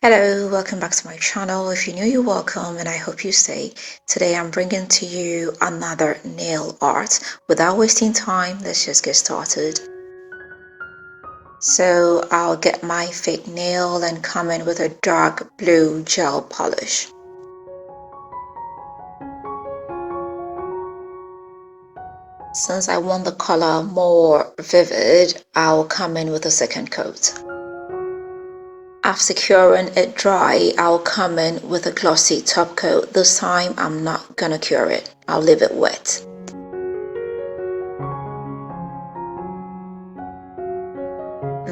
Hello, welcome back to my channel. If you're new, you're welcome and I hope you stay. Today I'm bringing to you another nail art. Without wasting time, let's just get started. So I'll get my fake nail and come in with a dark blue gel polish. Since I want the color more vivid, I'll come in with a second coat. After curing it dry, I'll come in with a glossy top coat. This time I'm not gonna cure it, I'll leave it wet.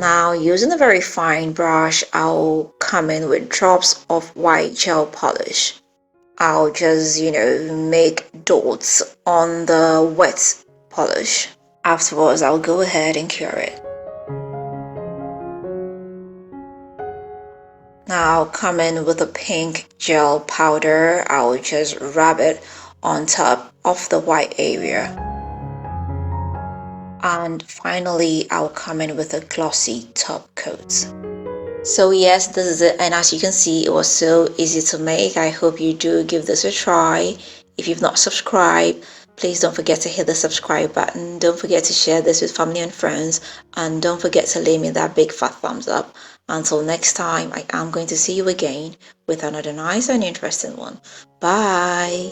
Now using a very fine brush, I'll come in with drops of white gel polish. I'll just, make dots on the wet polish. Afterwards, I'll go ahead and cure it. Now I'll come in with a pink gel powder. I'll just rub it on top of the white area. And finally, I'll come in with a glossy top coat. So yes, this is it, and as you can see, it was so easy to make. I hope you do give this a try. If you've not subscribed, please don't forget to hit the subscribe button. Don't forget to share this with family and friends, and don't forget to leave me that big fat thumbs up. Until next time, I am going to see you again with another nice and interesting one. Bye.